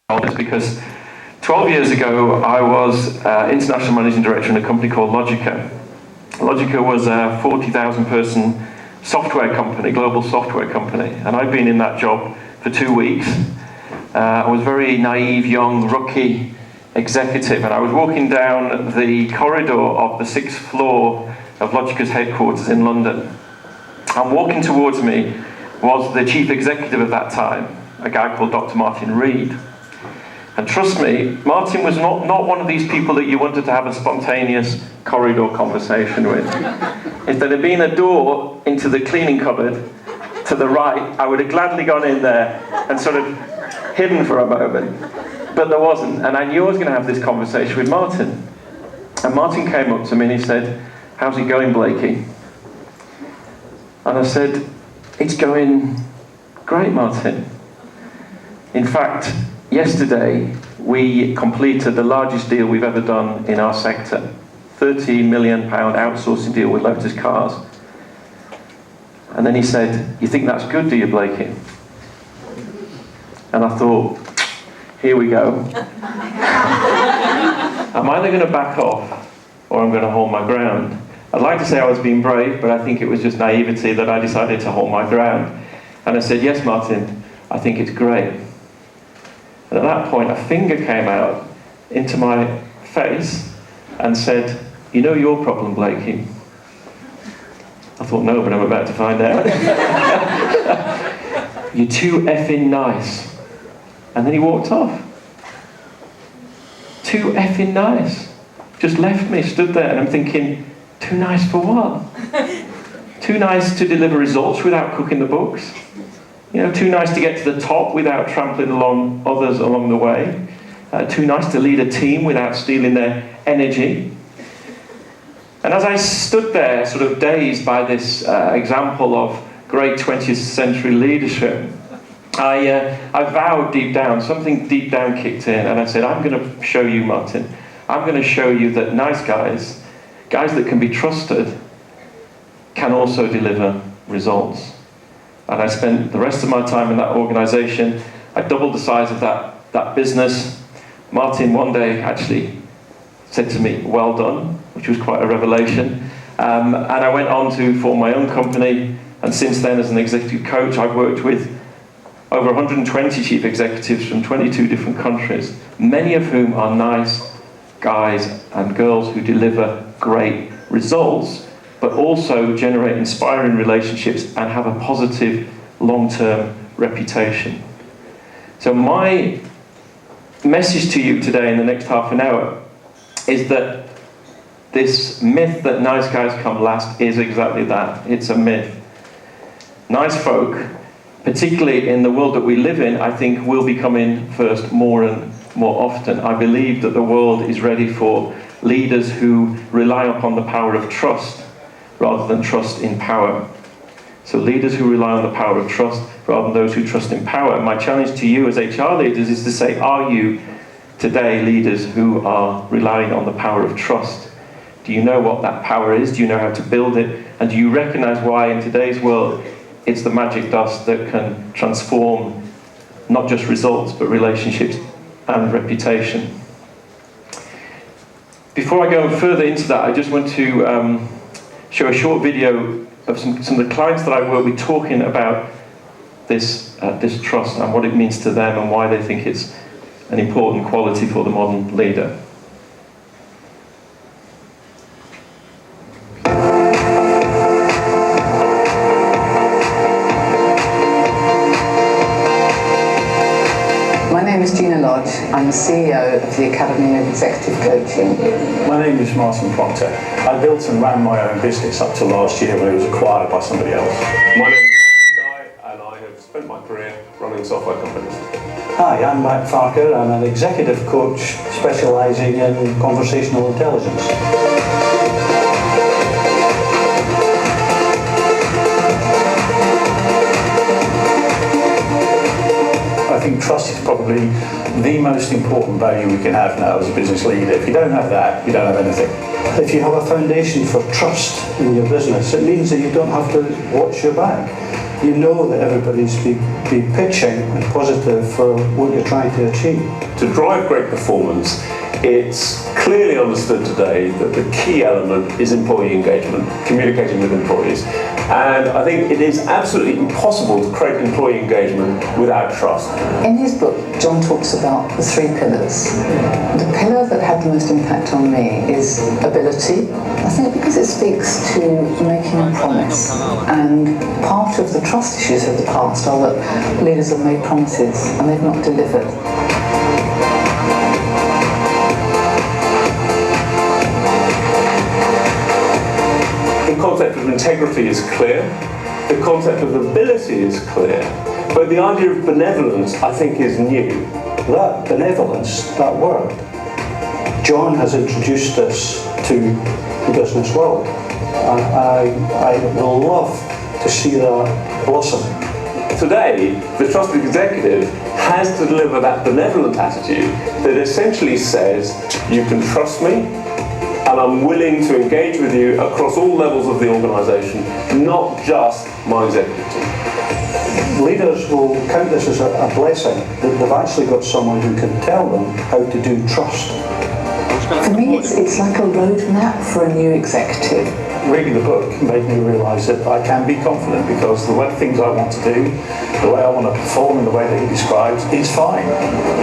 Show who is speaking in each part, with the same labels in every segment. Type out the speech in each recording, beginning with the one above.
Speaker 1: Is because 12 years ago I was International Managing Director in a company called Logica. Logica was a 40,000 person software company, global software company, and I'd been in that job for 2 weeks. I was a very naive, young, rookie executive, and I was walking down the corridor of the 6th floor of Logica's headquarters in London. And walking towards me was the chief executive of that time, a guy called Dr. Martin Reed. And trust me, Martin was not one of these people that you wanted to have a spontaneous corridor conversation with. If there had been a door into the cleaning cupboard to the right, I would have gladly gone in there and sort of hidden for a moment. But there wasn't, and I knew I was going to have this conversation with Martin. And Martin came up to me and he said, "How's it going, Blakey?" And I said, "It's going great, Martin. In fact, yesterday, we completed the largest deal we've ever done in our sector. £30 million outsourcing deal with Lotus Cars." And then he said, "You think that's good, do you, Blakey?" And I thought, here we go. I'm either going to back off or I'm going to hold my ground. I'd like to say I was being brave, but I think it was just naivety that I decided to hold my ground. And I said, "Yes, Martin, I think it's great." And at that point, a finger came out into my face and said, "You know your problem, Blakey?" I thought, no, but I'm about to find out. "You're too effing nice." And then he walked off. Too effing nice. Just left me, stood there, and I'm thinking, too nice for what? Too nice to deliver results without cooking the books? You know, too nice to get to the top without trampling along others along the way. Too nice to lead a team without stealing their energy. And as I stood there, sort of dazed by this example of great 20th century leadership, I vowed deep down, something deep down kicked in, and I said, "I'm going to show you, Martin. I'm going to show you that nice guys, guys that can be trusted, can also deliver results." And I spent the rest of my time in that organisation. I doubled the size of that business. Martin one day actually said to me, "Well done," which was quite a revelation. And I went on to form my own company. And since then, as an executive coach, I've worked with over 120 chief executives from 22 different countries, many of whom are nice guys and girls who deliver great results, but also generate inspiring relationships and have a positive long-term reputation. So my message to you today in the next half an hour is that this myth that nice guys come last is exactly that. It's a myth. Nice folk, particularly in the world that we live in, I think will be coming first more and more often. I believe that the world is ready for leaders who rely upon the power of trust rather than trust in power. So leaders who rely on the power of trust rather than those who trust in power. My challenge to you as HR leaders is to say, are you today leaders who are relying on the power of trust? Do you know what that power is? Do you know how to build it? And do you recognize why in today's world it's the magic dust that can transform not just results but relationships and reputation? Before I go further into that, I just want to show a short video of some of the clients that I work with talking about this trust and what it means to them and why they think it's an important quality for the modern leader.
Speaker 2: I'm the CEO of the Academy of Executive Coaching.
Speaker 3: My name is Martin Proctor. I built and ran my own business up to last year when it was acquired by somebody else. My name is Guy, and I have spent my career running software companies.
Speaker 4: Hi, I'm Matt Farker. I'm an executive coach specialising in conversational intelligence. I think trust is probably the most important value we can have now as a business leader. If you don't have that, you don't have anything.
Speaker 5: If you have a foundation for trust in your business, it means that you don't have to watch your back. you know that everybody's be pitching and positive for what you're trying to achieve.
Speaker 3: To drive great performance, it's clearly understood today that the key element is employee engagement, communicating with employees. And I think it is absolutely impossible to create employee engagement without trust.
Speaker 2: In his book, John talks about the 3 pillars. The pillar that had the most impact on me is ability. I think because it speaks to making a promise. And part of the trust issues of the past are that leaders have made promises and they've not delivered.
Speaker 3: The concept of integrity is clear, the concept of ability is clear, but the idea of benevolence, I think, is new.
Speaker 5: That benevolence, that word, John has introduced us to the business world. I will love to see that blossom.
Speaker 3: Today, the trusted executive has to deliver that benevolent attitude that essentially says, you can trust me, and I'm willing to engage with you across all levels of the organisation, not just my executive team.
Speaker 5: Leaders will count this as a blessing that they've actually got someone who can tell them how to do trust.
Speaker 2: For me, it's like a roadmap for a new executive.
Speaker 4: Reading the book made me realise that I can be confident because the way things I want to do, the way I want to perform in the way that he describes, is fine.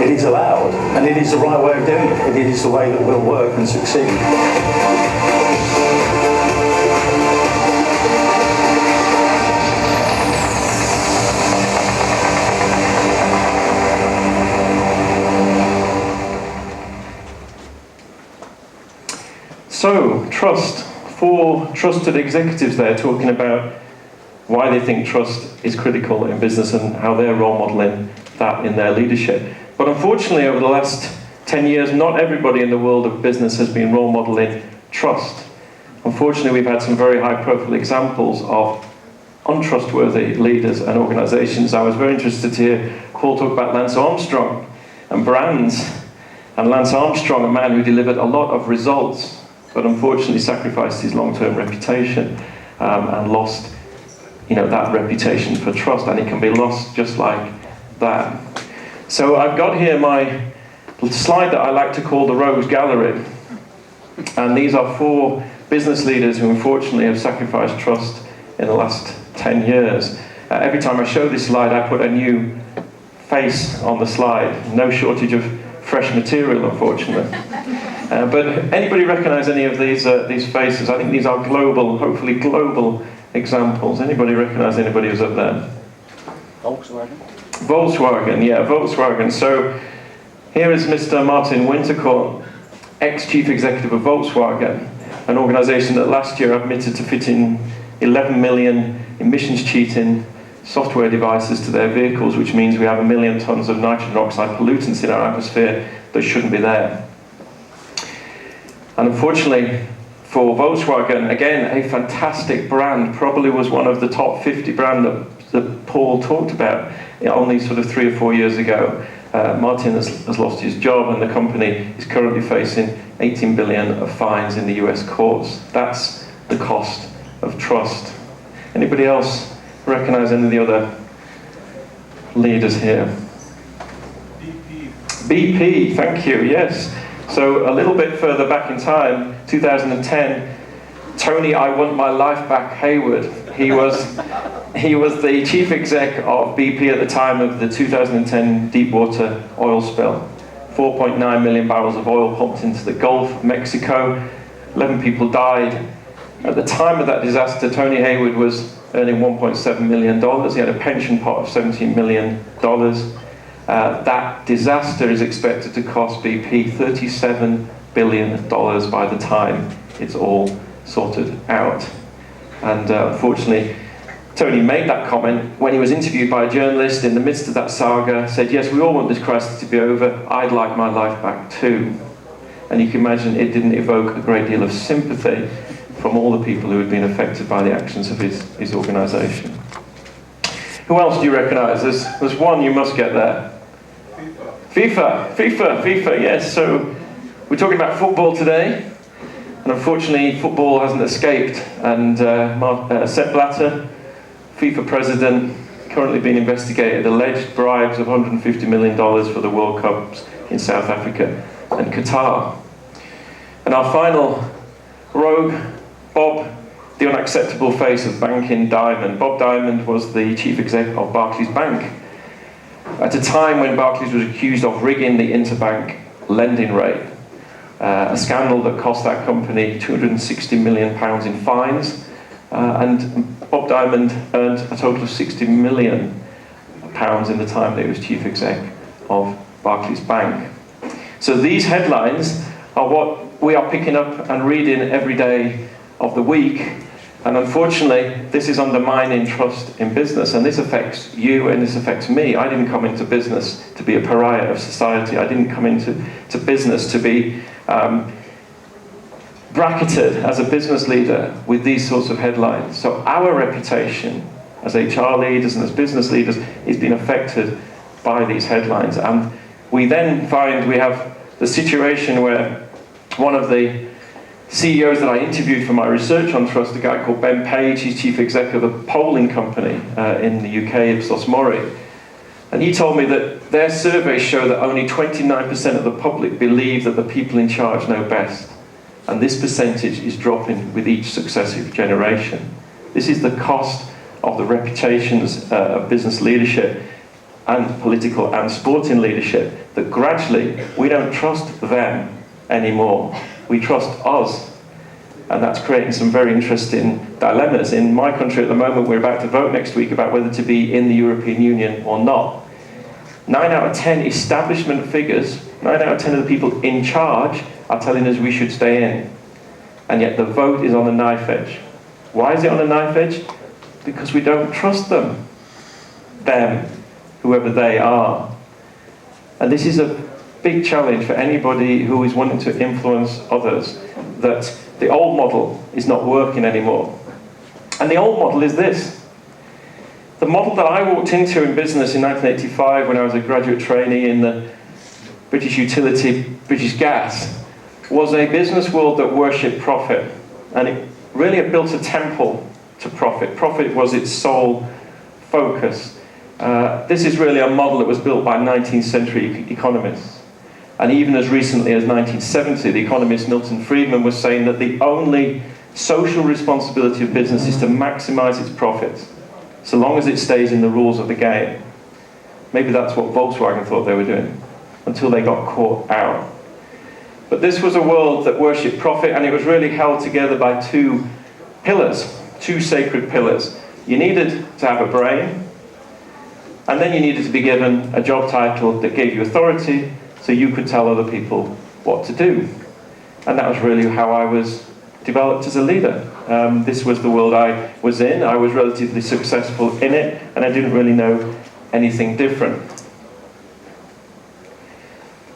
Speaker 4: It is allowed, and it is the right way of doing it. It is the way that will work and succeed.
Speaker 1: So, trust. 4 trusted executives there talking about why they think trust is critical in business and how they're role modelling that in their leadership. But unfortunately, over the last 10 years, not everybody in the world of business has been role modelling trust. Unfortunately, we've had some very high-profile examples of untrustworthy leaders and organisations. I was very interested to hear Paul talk about Lance Armstrong and brands. And Lance Armstrong, a man who delivered a lot of results, but unfortunately sacrificed his long-term reputation and lost, that reputation for trust, and it can be lost just like that. So I've got here my slide that I like to call the Rogues Gallery, and these are 4 business leaders who unfortunately have sacrificed trust in the last 10 years. Every time I show this slide, I put a new face on the slide. No shortage of fresh material, unfortunately. But anybody recognise any of these faces? I think these are global, hopefully global examples. Anybody recognise anybody who's up there? Volkswagen, yeah, Volkswagen. So here is Mr. Martin Winterkorn, ex-chief executive of Volkswagen, an organisation that last year admitted to fitting 11 million emissions-cheating software devices to their vehicles, which means we have 1 million tonnes of nitrogen oxide pollutants in our atmosphere that shouldn't be there. And unfortunately for Volkswagen, again, a fantastic brand, probably was one of the top 50 brands that Paul talked about only sort of 3 or 4 years ago. Martin has lost his job, and the company is currently facing 18 billion of fines in the US courts. That's the cost of trust. Anybody else recognise any of the other leaders here? BP, thank you, yes. So a little bit further back in time, 2010, Tony "I Want My Life Back" Hayward. He was the chief exec of BP at the time of the 2010 deepwater oil spill. 4.9 million barrels of oil pumped into the Gulf of Mexico. 11 people died. At the time of that disaster, Tony Hayward was earning $1.7 million. He had a pension pot of $17 million. That disaster is expected to cost BP $37 billion by the time it's all sorted out. And unfortunately, Tony made that comment when he was interviewed by a journalist in the midst of that saga, said, yes, we all want this crisis to be over, I'd like my life back too. And you can imagine it didn't evoke a great deal of sympathy from all the people who had been affected by the actions of his organisation. Who else do you recognise? There's one you must get there. FIFA, yes. So we're talking about football today, and unfortunately football hasn't escaped. And Sepp Blatter, FIFA president, currently being investigated, alleged bribes of $150 million for the World Cups in South Africa and Qatar. And our final rogue, Bob, the unacceptable face of banking Diamond. Bob Diamond was the chief executive of Barclays Bank at a time when Barclays was accused of rigging the interbank lending rate. A scandal that cost that company £260 million in fines, and Bob Diamond earned a total of £60 million in the time that he was chief exec of Barclays Bank. So these headlines are what we are picking up and reading every day of the week, and unfortunately this is undermining trust in business, and this affects you and this affects me. I didn't come into business to be a pariah of society. I didn't come into business to be bracketed as a business leader with these sorts of headlines. So our reputation as HR leaders and as business leaders is being affected by these headlines, and we then find we have the situation where one of the CEOs that I interviewed for my research on trust, a guy called Ben Page, he's chief executive of a polling company in the UK, Ipsos Mori, and he told me that their surveys show that only 29% of the public believe that the people in charge know best, and this percentage is dropping with each successive generation. This is the cost of the reputations of business leadership and political and sporting leadership, that gradually we don't trust them anymore. We trust us. And that's creating some very interesting dilemmas. In my country at the moment, we're about to vote next week about whether to be in the European Union or not. 9 out of 10 establishment figures, 9 out of 10 of the people in charge are telling us we should stay in. And yet the vote is on the knife edge. Why is it on the knife edge? Because we don't trust them, whoever they are. And this is a big challenge for anybody who is wanting to influence others, that the old model is not working anymore. And the old model is this. The model that I walked into in business in 1985 when I was a graduate trainee in the British utility, British Gas, was a business world that worshipped profit. And it really had built a temple to profit. Profit was its sole focus. This is really a model that was built by 19th century economists. And even as recently as 1970, the economist Milton Friedman was saying that the only social responsibility of business is to maximize its profits, so long as it stays in the rules of the game. Maybe that's what Volkswagen thought they were doing, until they got caught out. But this was a world that worshipped profit, and it was really held together by two pillars, two sacred pillars. You needed to have a brain, and then you needed to be given a job title that gave you authority, so you could tell other people what to do. And that was really how I was developed as a leader. This was the world I was in. I was relatively successful in it, and I didn't really know anything different.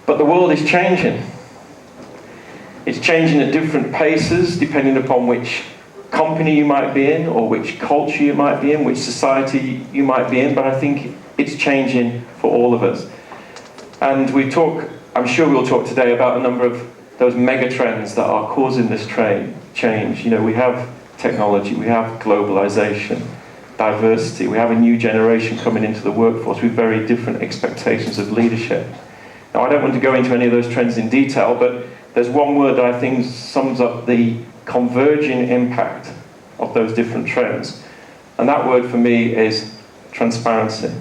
Speaker 1: But the world is changing. It's changing at different paces, depending upon which company you might be in, or which culture you might be in, which society you might be in, but I think it's changing for all of us. And I'm sure we'll talk today about a number of those mega trends that are causing this change. You know, we have technology, we have globalization, diversity, we have a new generation coming into the workforce with very different expectations of leadership. Now, I don't want to go into any of those trends in detail, but there's one word that I think sums up the converging impact of those different trends. And that word for me is transparency.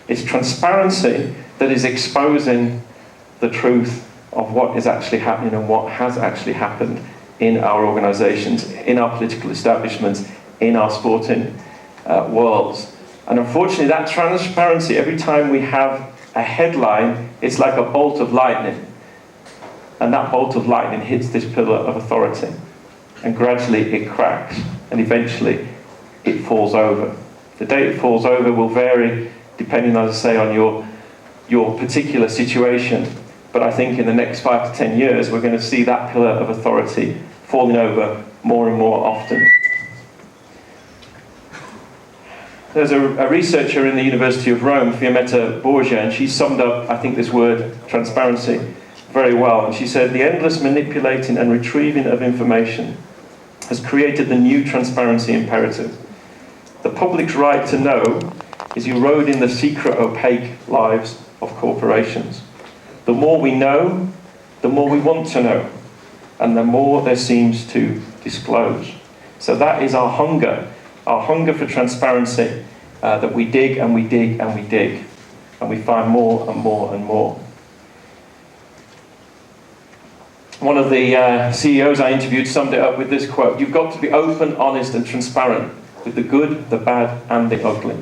Speaker 1: It's transparency that is exposing the truth of what is actually happening and what has actually happened in our organisations, in our political establishments, in our sporting worlds. And unfortunately, that transparency, every time we have a headline, it's like a bolt of lightning. And that bolt of lightning hits this pillar of authority. And gradually it cracks. And eventually it falls over. The day it falls over will vary depending, as I say, on your particular situation. But I think in the next 5 to 10 years, we're going to see that pillar of authority falling over more and more often. There's a researcher in the University of Rome, Fiammetta Borgia, and she summed up, I think, this word, transparency, very well. And she said, the endless manipulating and retrieving of information has created the new transparency imperative. The public's right to know is eroding the secret, opaque lives of corporations. The more we know, the more we want to know, and the more there seems to disclose. So that is our hunger for transparency, that we dig and we dig and we dig, and we find more and more and more. One of the CEOs I interviewed summed it up with this quote: "You've got to be open, honest and transparent with the good, the bad and the ugly.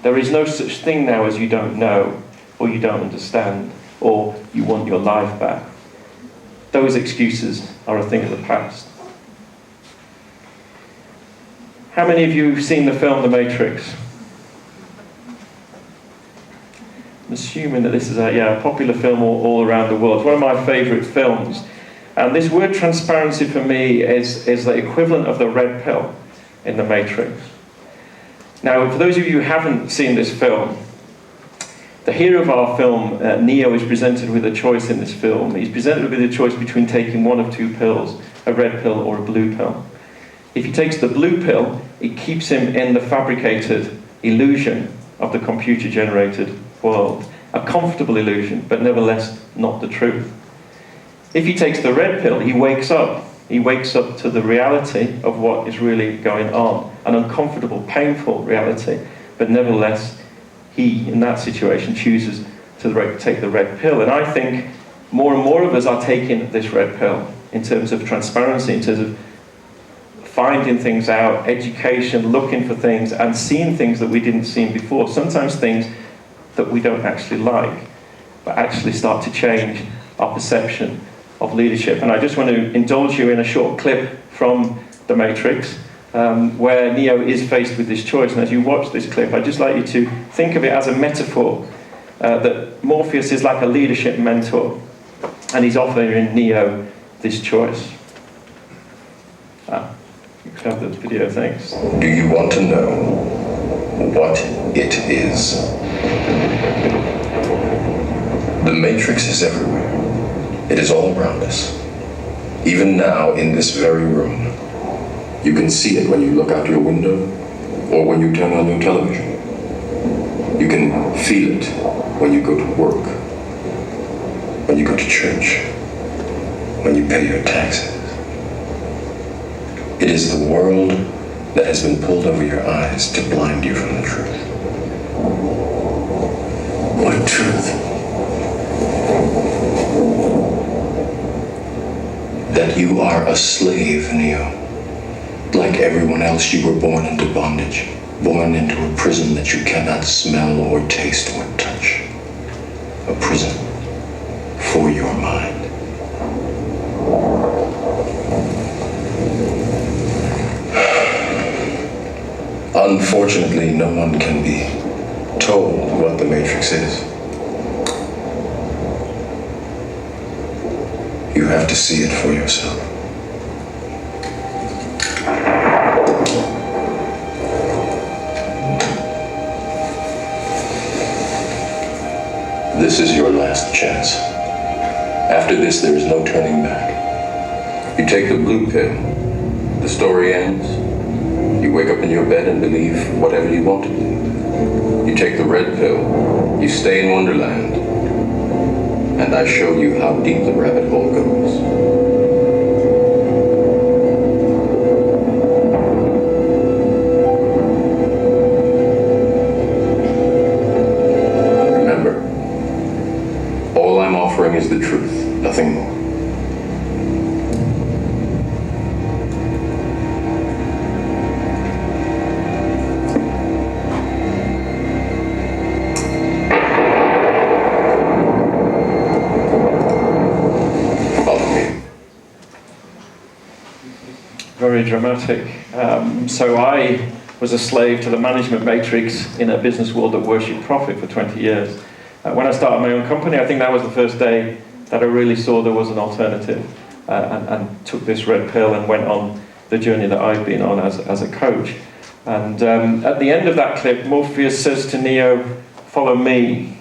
Speaker 1: There is no such thing now as you don't know, or you don't understand, or you want your life back. Those excuses are a thing of the past." How many of you have seen the film The Matrix? I'm assuming that this is a popular film all around the world. It's one of my favourite films. And this word transparency for me is the equivalent of the red pill in The Matrix. Now, for those of you who haven't seen this film, the hero of our film, Neo, is presented with a choice in this film. He's presented with a choice between taking one of two pills, a red pill or a blue pill. If he takes the blue pill, it keeps him in the fabricated illusion of the computer-generated world. A comfortable illusion, but nevertheless not the truth. If he takes the red pill, he wakes up. He wakes up to the reality of what is really going on. An uncomfortable, painful reality, but nevertheless, he, in that situation, chooses to take the red pill. And I think more and more of us are taking this red pill in terms of transparency, in terms of finding things out, education, looking for things, and seeing things that we didn't see before. Sometimes things that we don't actually like, but actually start to change our perception of leadership. And I just want to indulge you in a short clip from The Matrix, where Neo is faced with this choice. And as you watch this clip, I'd just like you to think of it as a metaphor, that Morpheus is like a leadership mentor, and he's offering Neo this choice. You can have the video, thanks.
Speaker 6: Do you want to know what it is? The Matrix is everywhere. It is all around us. Even now, in this very room. You can see it when you look out your window or when you turn on your television. You can feel it when you go to work, when you go to church, when you pay your taxes. It is the world that has been pulled over your eyes to blind you from the truth. What truth? That you are a slave, Neo. Like everyone else, you were born into bondage, born into a prison that you cannot smell or taste or touch. A prison for your mind. Unfortunately, no one can be told what the Matrix is. You have to see it for yourself. This is your last chance. After this, there is no turning back. You take the blue pill, the story ends. You wake up in your bed and believe whatever you want to believe. You take the red pill, you stay in Wonderland, and I show you how deep the rabbit hole goes. Remember, all I'm offering is the truth, nothing more.
Speaker 1: Very dramatic. So I was a slave to the management matrix in a business world that worshipped profit for 20 years. When I started my own company, I think that was the first day that I really saw there was an alternative, and took this red pill and went on the journey that I've been on as a coach. And at the end of that clip, Morpheus says to Neo, "Follow me."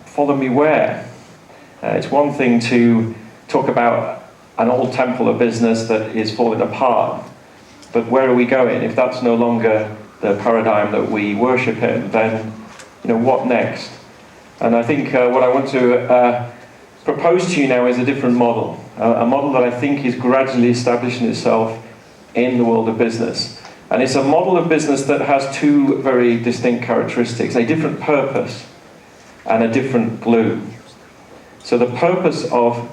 Speaker 1: Follow me where? It's one thing to talk about an old temple of business that is falling apart, But where are we going? If that's no longer the paradigm that we worship in, then what next? And I think what I want to propose to you now is a different model, a model that I think is gradually establishing itself in the world of business. And it's a model of business that has two very distinct characteristics, a different purpose and a different glue. So the purpose of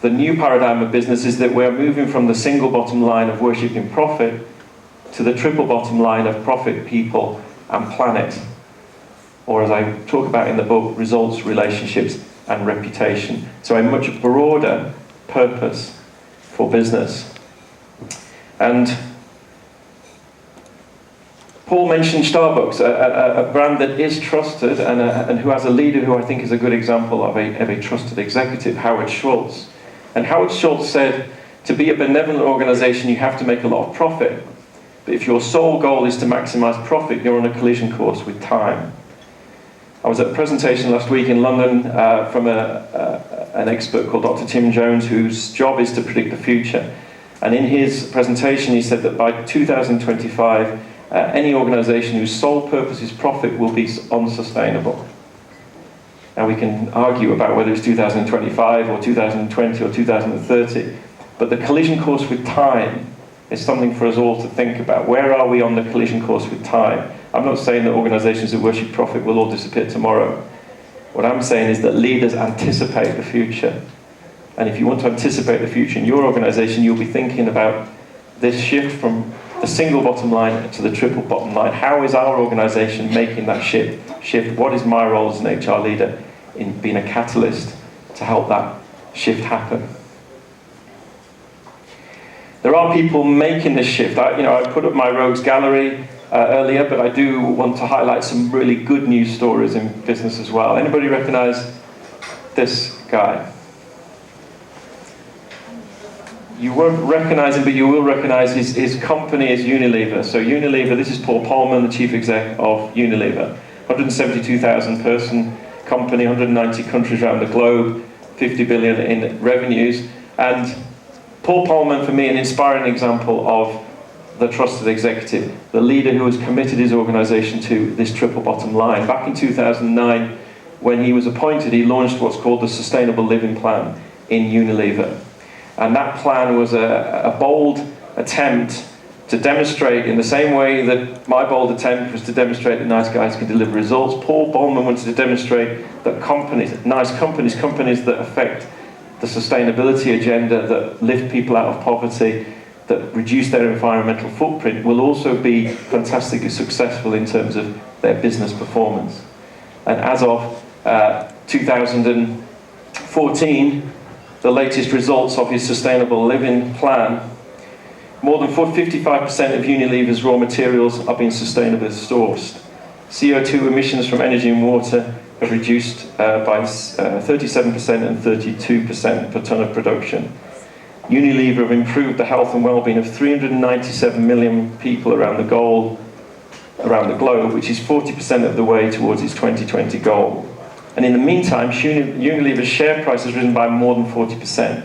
Speaker 1: the new paradigm of business is that we're moving from the single bottom line of worshipping profit to the triple bottom line of profit, people, and planet. Or as I talk about in the book, results, relationships, and reputation. So a much broader purpose for business. And Paul mentioned Starbucks, a brand that is trusted and who has a leader who I think is a good example of a trusted executive, Howard Schultz. And Howard Schultz said, to be a benevolent organization, you have to make a lot of profit. But if your sole goal is to maximize profit, you're on a collision course with time. I was at a presentation last week in London from an expert called Dr. Tim Jones, whose job is to predict the future. And in his presentation, he said that by 2025, any organization whose sole purpose is profit will be unsustainable. Now we can argue about whether it's 2025 or 2020 or 2030, but the collision course with time is something for us all to think about. Where are we on the collision course with time? I'm not saying that organizations that worship profit will all disappear tomorrow. What I'm saying is that leaders anticipate the future. And if you want to anticipate the future in your organization, you'll be thinking about this shift from the single bottom line to the triple bottom line. How is our organization making that shift? What is my role as an HR leader in being a catalyst to help that shift happen? There are people making this shift. I put up my rogues gallery earlier, but I do want to highlight some really good news stories in business as well. Anybody recognize this guy? You won't recognize him, but you will recognize his company is Unilever. So Unilever, this is Paul Polman, the chief exec of Unilever. 172,000 person company, 190 countries around the globe, 50 billion in revenues. And Paul Polman, for me, an inspiring example of the trusted executive, the leader who has committed his organization to this triple bottom line. Back in 2009, when he was appointed, he launched what's called the Sustainable Living Plan in Unilever. And that plan was a bold attempt to demonstrate, in the same way that my bold attempt was to demonstrate that nice guys can deliver results, Paul Polman wanted to demonstrate that companies that affect the sustainability agenda, that lift people out of poverty, that reduce their environmental footprint, will also be fantastically successful in terms of their business performance. And as of 2014, the latest results of his Sustainable Living Plan, more than 55% of Unilever's raw materials are being sustainably sourced. CO2 emissions from energy and water have reduced by 37% and 32% per tonne of production. Unilever have improved the health and well-being of 397 million people around the globe, which is 40% of the way towards its 2020 goal. And in the meantime, Unilever's share price has risen by more than 40%.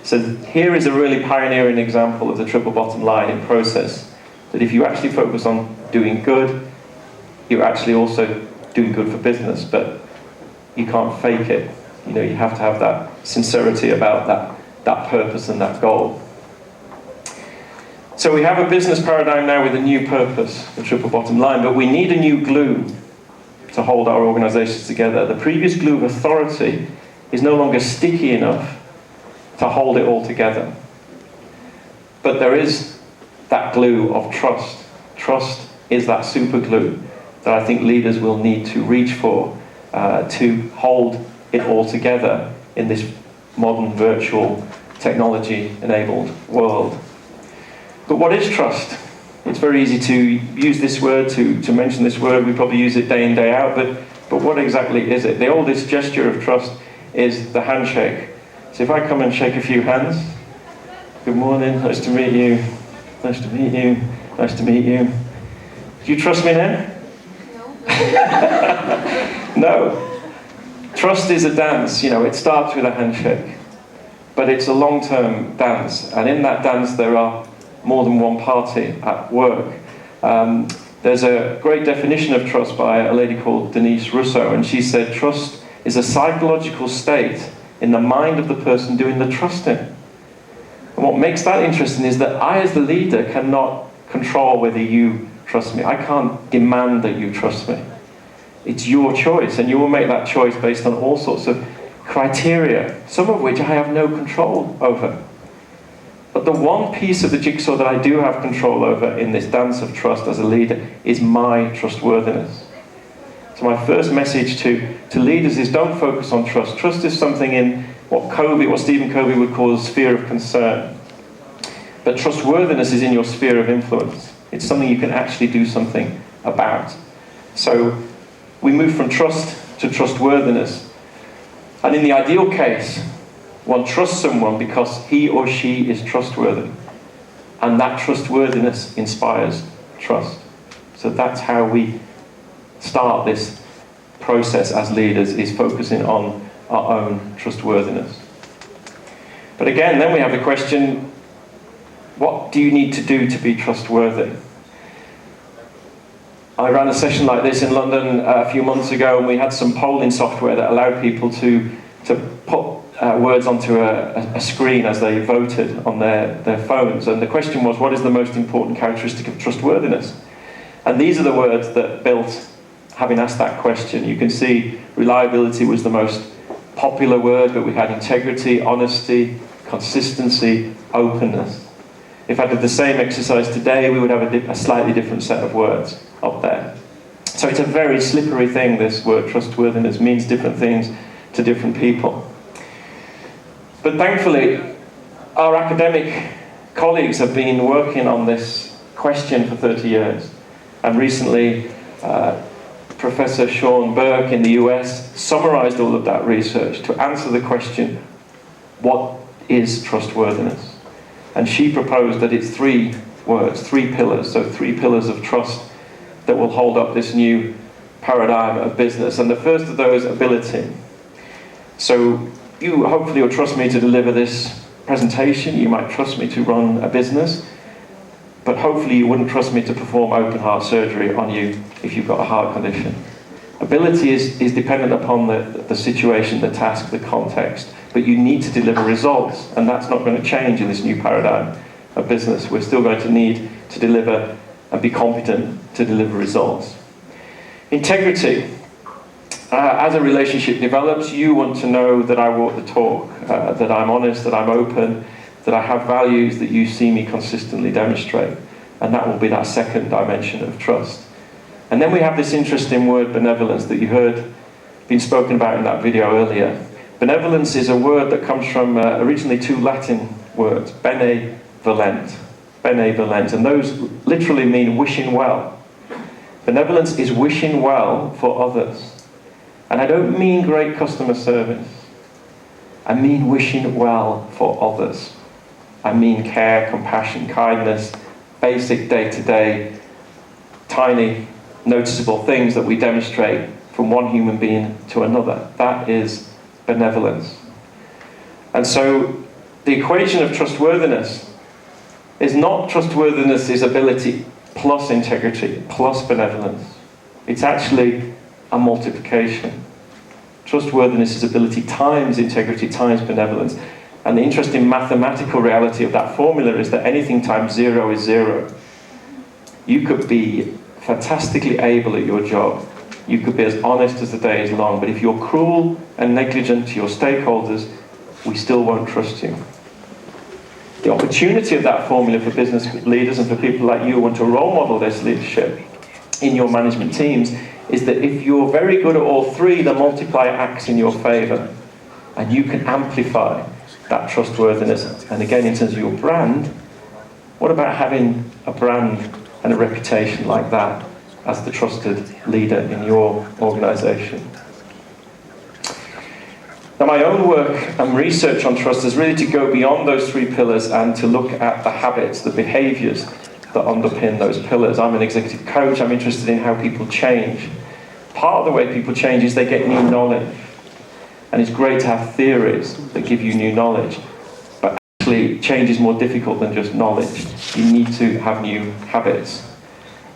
Speaker 1: So here is a really pioneering example of the triple bottom line in process, that if you actually focus on doing good, you're actually also doing good for business, but you can't fake it. You have to have that sincerity about that purpose and that goal. So we have a business paradigm now with a new purpose, the triple bottom line, but we need a new glue to hold our organizations together. The previous glue of authority is no longer sticky enough to hold it all together. But there is that glue of trust. Trust is that super glue that I think leaders will need to reach for to hold it all together in this modern, virtual, technology-enabled world. But what is trust? It's very easy to use this word, to mention this word. We probably use it day in, day out, but what exactly is it? The oldest gesture of trust is the handshake. So if I come and shake a few hands, good morning, nice to meet you, nice to meet you, nice to meet you. Do you trust me now? No. Trust is a dance, it starts with a handshake, but it's a long-term dance, and in that dance there are more than one party at work. There's a great definition of trust by a lady called Denise Russo, and she said trust is a psychological state in the mind of the person doing the trusting. And what makes that interesting is that I, as the leader, cannot control whether you trust me. I can't demand that you trust me. It's your choice, and you will make that choice based on all sorts of criteria, some of which I have no control over. But the one piece of the jigsaw that I do have control over in this dance of trust as a leader is my trustworthiness. So my first message to leaders is don't focus on trust. Trust is something in what Stephen Covey would call a sphere of concern. But trustworthiness is in your sphere of influence. It's something you can actually do something about. So we move from trust to trustworthiness. And in the ideal case, one trusts someone because he or she is trustworthy. And that trustworthiness inspires trust. So that's how we start this process as leaders, is focusing on our own trustworthiness. But again, then we have the question, what do you need to do to be trustworthy? I ran a session like this in London a few months ago, and we had some polling software that allowed people to put words onto a screen as they voted on their phones. And the question was, what is the most important characteristic of trustworthiness? And these are the words that built, having asked that question. You can see reliability was the most popular word, but we had integrity, honesty, consistency, openness. If I did the same exercise today, we would have a slightly different set of words up there. So it's a very slippery thing, this word trustworthiness means different things to different people. But thankfully, our academic colleagues have been working on this question for 30 years. And recently, Professor Sean Burke in the US summarized all of that research to answer the question, what is trustworthiness? And she proposed that it's 3 words, 3 pillars, so 3 pillars of trust that will hold up this new paradigm of business. And the first of those, ability. So you hopefully will trust me to deliver this presentation, you might trust me to run a business, but hopefully you wouldn't trust me to perform open heart surgery on you if you've got a heart condition. Ability is dependent upon the situation, the task, the context, but you need to deliver results, and that's not going to change in this new paradigm of business. We're still going to need to deliver and be competent to deliver results. Integrity. As a relationship develops, you want to know that I walk the talk, that I'm honest, that I'm open, that I have values that you see me consistently demonstrate. And that will be that second dimension of trust. And then we have this interesting word, benevolence, that you heard being spoken about in that video earlier. Benevolence is a word that comes from originally 2 Latin words, benevolent, benevolent, and those literally mean wishing well. Benevolence is wishing well for others. And I don't mean great customer service. I mean wishing well for others. I mean care, compassion, kindness, basic day-to-day, tiny, noticeable things that we demonstrate from one human being to another. That is benevolence. And so the equation of trustworthiness is not trustworthiness is ability plus integrity plus benevolence. It's actually a multiplication. Trustworthiness is ability times integrity times benevolence. And the interesting mathematical reality of that formula is that anything times 0 is 0. You could be fantastically able at your job. You could be as honest as the day is long, but if you're cruel and negligent to your stakeholders, we still won't trust you. The opportunity of that formula for business leaders and for people like you who want to role model this leadership in your management teams is that if you're very good at all 3, the multiplier acts in your favor, and you can amplify that trustworthiness. And again, in terms of your brand, what about having a brand and a reputation like that as the trusted leader in your organization? Now, my own work and research on trust is really to go beyond those 3 pillars and to look at the habits, the behaviors that underpin those pillars. I'm an executive coach. I'm interested in how people change. Part of the way people change is they get new knowledge. And it's great to have theories that give you new knowledge. But actually change is more difficult than just knowledge. You need to have new habits.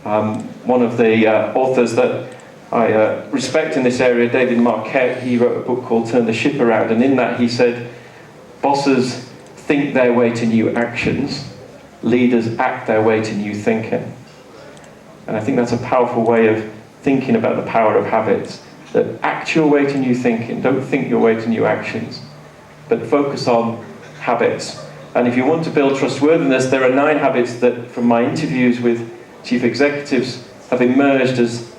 Speaker 1: One of the authors that I respect in this area, David Marquette, he wrote a book called Turn the Ship Around, and in that he said, bosses think their way to new actions, leaders act their way to new thinking. And I think that's a powerful way of thinking about the power of habits. That act your way to new thinking, don't think your way to new actions, but focus on habits. And if you want to build trustworthiness, there are 9 habits that, from my interviews with chief executives, have emerged as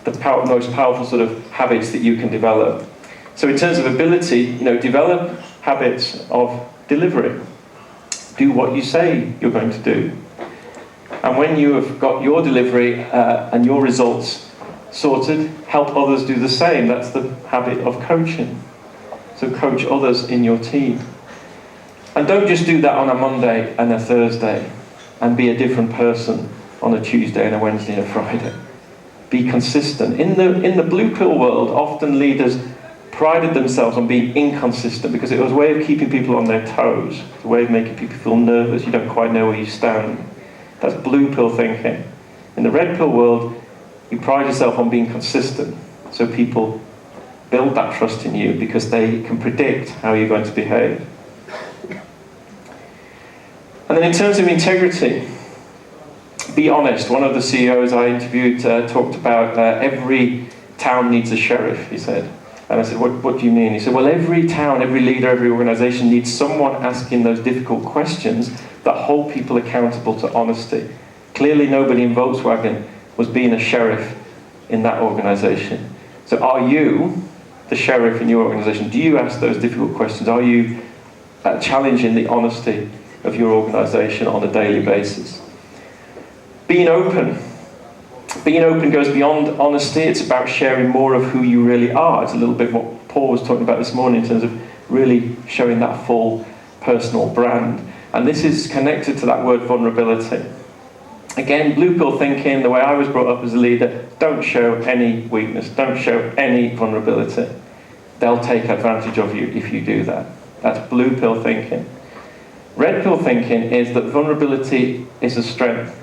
Speaker 1: the most powerful sort of habits that you can develop. So in terms of ability, develop habits of delivery. Do what you say you're going to do. And when you have got your delivery and your results sorted, help others do the same. That's the habit of coaching. So coach others in your team. And don't just do that on a Monday and a Thursday and be a different person on a Tuesday and a Wednesday and a Friday. Be consistent. In the blue pill world, often leaders prided themselves on being inconsistent because it was a way of keeping people on their toes. It's a way of making people feel nervous. You don't quite know where you stand. That's blue pill thinking. In the red pill world, you pride yourself on being consistent. So people build that trust in you because they can predict how you're going to behave. And then in terms of integrity, be honest. One of the CEOs I interviewed talked about every town needs a sheriff, he said. And I said, what do you mean? He said, well, every town, every leader, every organization needs someone asking those difficult questions that hold people accountable to honesty. Clearly nobody in Volkswagen was being a sheriff in that organization. So are you the sheriff in your organization? Do you ask those difficult questions? Are you challenging the honesty of your organization on a daily basis? Being open. Being open goes beyond honesty. It's about sharing more of who you really are. It's a little bit what Paul was talking about this morning in terms of really showing that full personal brand. And this is connected to that word vulnerability. Again, blue pill thinking, the way I was brought up as a leader, don't show any weakness, don't show any vulnerability. They'll take advantage of you if you do that. That's blue pill thinking. Red pill thinking is that vulnerability is a strength.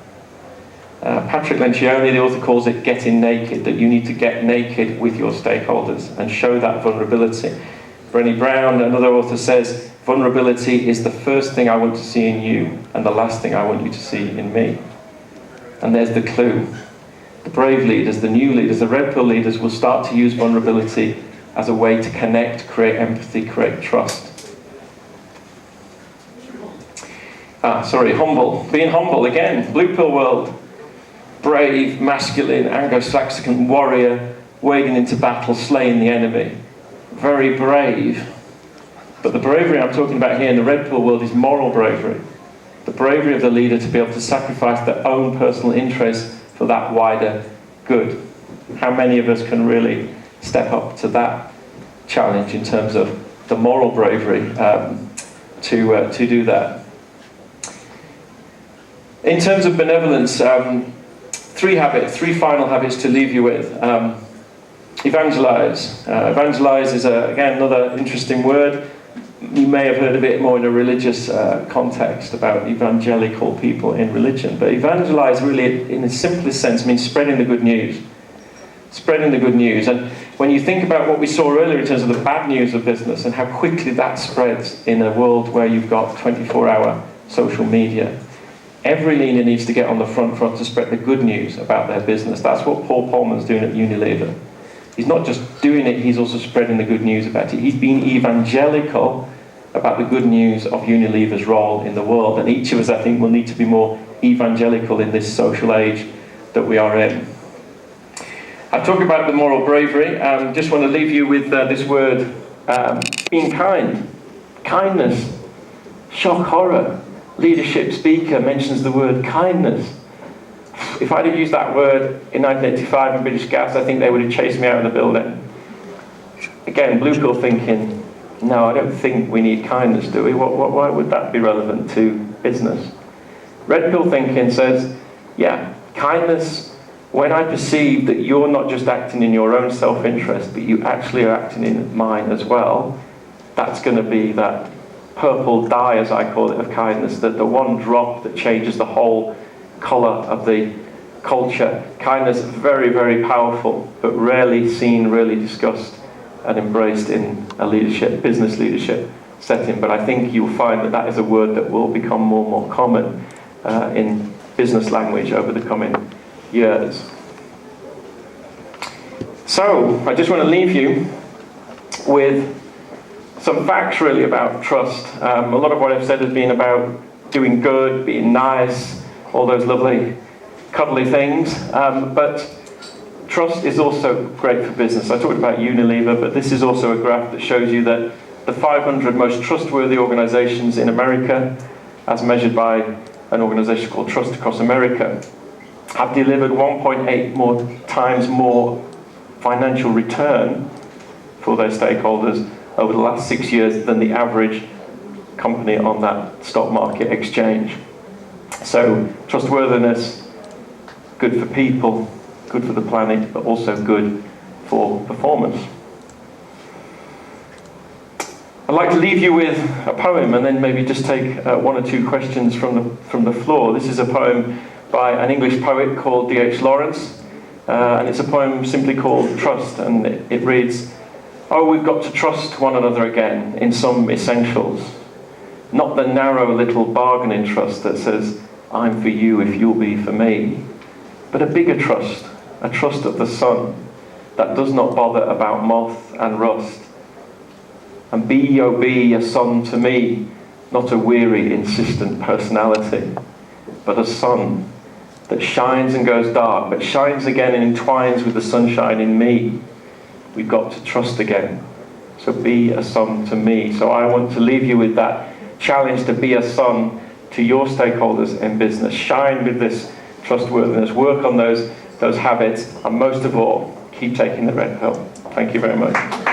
Speaker 1: Patrick Lencioni, the author, calls it getting naked, that you need to get naked with your stakeholders and show that vulnerability. Brené Brown, another author, says, vulnerability is the first thing I want to see in you and the last thing I want you to see in me. And there's the clue. The brave leaders, the new leaders, the red pill leaders will start to use vulnerability as a way to connect, create empathy, create trust. Humble. Being humble, again, blue pill world. Brave, masculine, Anglo-Saxon warrior, wading into battle, slaying the enemy. Very brave. But the bravery I'm talking about here in the red pill world is moral bravery. The bravery of the leader to be able to sacrifice their own personal interests for that wider good. How many of us can really step up to that challenge in terms of the moral bravery to do that? In terms of benevolence, three final habits to leave you with. Evangelize. Evangelize is, again, another interesting word. You may have heard of it more in a religious context about evangelical people in religion. But evangelize really, in the simplest sense, means spreading the good news. Spreading the good news. And when you think about what we saw earlier in terms of the bad news of business and how quickly that spreads in a world where you've got 24-hour social media, every leader needs to get on the front to spread the good news about their business. That's what Paul Polman's doing at Unilever. He's not just doing it, he's also spreading the good news about it. He's being evangelical about the good news of Unilever's role in the world. And each of us, I think, will need to be more evangelical in this social age that we are in. I've talked about the moral bravery. Just want to leave you with this word, being kind. Kindness. Shock horror. Leadership speaker mentions the word kindness. If I'd have used that word in 1985 in British Gas, I think they would have chased me out of the building. Again, blue pill thinking, no, I don't think we need kindness, do we? Why would that be relevant to business? Red pill thinking says, yeah, kindness, when I perceive that you're not just acting in your own self-interest, but you actually are acting in mine as well, that's going to be that purple dye, as I call it, of kindness, the one drop that changes the whole colour of the culture. Kindness, very, very powerful, but rarely seen, really discussed and embraced in a business leadership setting. But I think you'll find that that is a word that will become more and more common in business language over the coming years. So, I just want to leave you with some facts really about trust. A lot of what I've said has been about doing good, being nice, all those lovely cuddly things, but trust is also great for business. I talked about Unilever, but this is also a graph that shows you that the 500 most trustworthy organizations in America, as measured by an organization called Trust Across America, have delivered 1.8 times more financial return for their stakeholders over the last 6 years than the average company on that stock market exchange. So trustworthiness, good for people, good for the planet, but also good for performance. I'd like to leave you with a poem and then maybe just take one or two questions from the floor. This is a poem by an English poet called D.H. Lawrence, and it's a poem simply called Trust, and it reads, "Oh, we've got to trust one another again in some essentials. Not the narrow little bargaining trust that says, I'm for you if you'll be for me, but a bigger trust, a trust of the sun that does not bother about moth and rust. And be, oh be, a sun to me, not a weary, insistent personality, but a sun that shines and goes dark, but shines again and entwines with the sunshine in me. We've got to trust again. So be a sun to me." So I want to leave you with that challenge to be a sun to your stakeholders in business. Shine with this trustworthiness, work on those habits, and most of all, keep taking the red pill. Thank you very much.